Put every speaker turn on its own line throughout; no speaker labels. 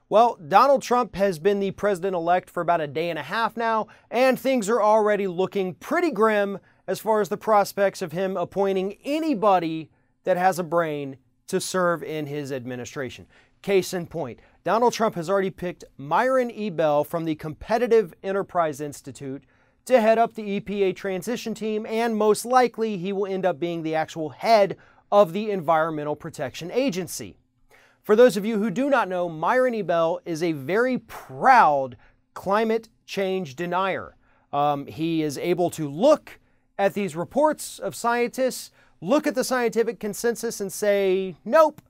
Well, Donald Trump has been the president-elect for about a day and a half now, and things are already looking pretty grim as far as the prospects of him appointing anybody that has a brain to serve in his administration. Case in point, Donald Trump has already picked Myron E. Bell from the Competitive Enterprise Institute to head up the EPA transition team, and most likely he will end up being the actual head of the Environmental Protection Agency. For those of you who do not know, Myron E. Bell is a very proud climate change denier. He is able to look at these reports of scientists, look at the scientific consensus and say, nope,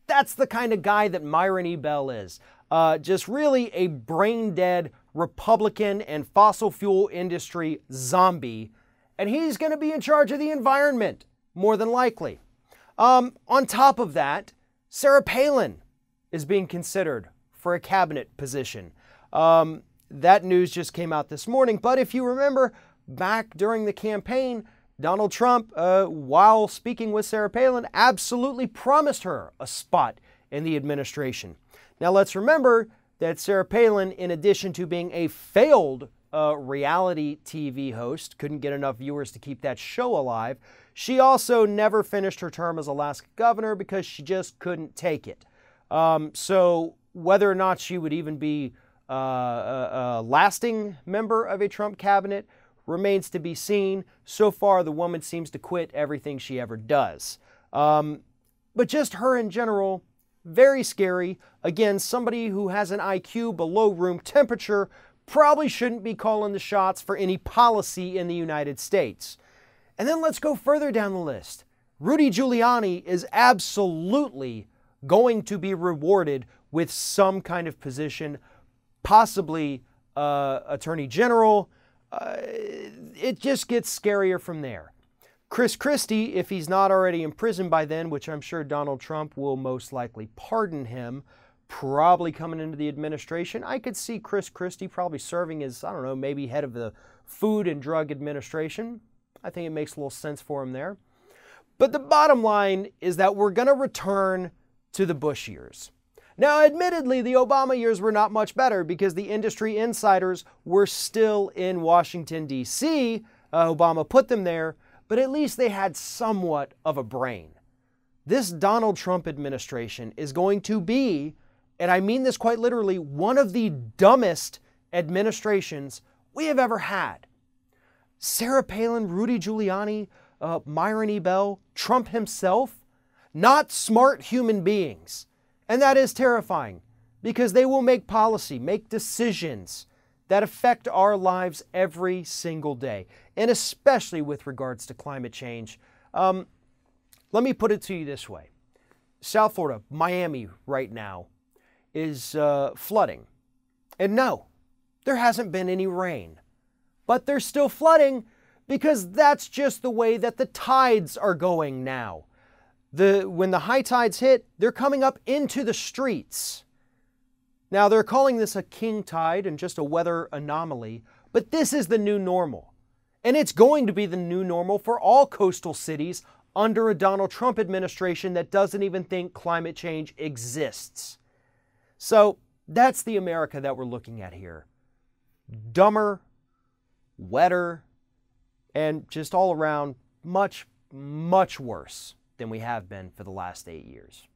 that's the kind of guy that Myron E. Bell is. Just really a brain-dead Republican and fossil fuel industry zombie. And he's going to be in charge of the environment, more than likely. On top of that, Sarah Palin is being considered for a cabinet position. That news just came out this morning, but if you remember, back during the campaign, Donald Trump, while speaking with Sarah Palin, absolutely promised her a spot in the administration. Now let's remember that Sarah Palin, in addition to being a failed reality TV host, couldn't get enough viewers to keep that show alive, she also never finished her term as Alaska governor because she just couldn't take it. So whether or not she would even be a lasting member of a Trump cabinet remains to be seen. So far, the woman seems to quit everything she ever does. But just her in general, very scary. Again, somebody who has an IQ below room temperature probably shouldn't be calling the shots for any policy in the United States. And then let's go further down the list. Rudy Giuliani is absolutely going to be rewarded with some kind of position, possibly Attorney General. It just gets scarier from there. Chris Christie, if he's not already in prison by then, which I'm sure Donald Trump will most likely pardon him, probably coming into the administration. I could see Chris Christie probably serving as, I don't know, maybe head of the Food and Drug Administration. I think it makes a little sense for him there. But the bottom line is that we're going to return to the Bush years. Now, admittedly, the Obama years were not much better because the industry insiders were still in Washington, D.C. Obama put them there, but at least they had somewhat of a brain. This Donald Trump administration is going to be, and I mean this quite literally, one of the dumbest administrations we have ever had. Sarah Palin, Rudy Giuliani, Myron E. Bell, Trump himself, not smart human beings. And that is terrifying because they will make policy, make decisions that affect our lives every single day, and especially with regards to climate change. Let me put it to you this way. South Florida, Miami right now is flooding. And no, there hasn't been any rain. But they're still flooding because that's just the way that the tides are going now. When the high tides hit, they're coming up into the streets. Now, they're calling this a king tide and just a weather anomaly, but this is the new normal. And it's going to be the new normal for all coastal cities under a Donald Trump administration that doesn't even think climate change exists. So that's the America that we're looking at here. Dumber, wetter, and just all around much, much worse than we have been for the last 8 years.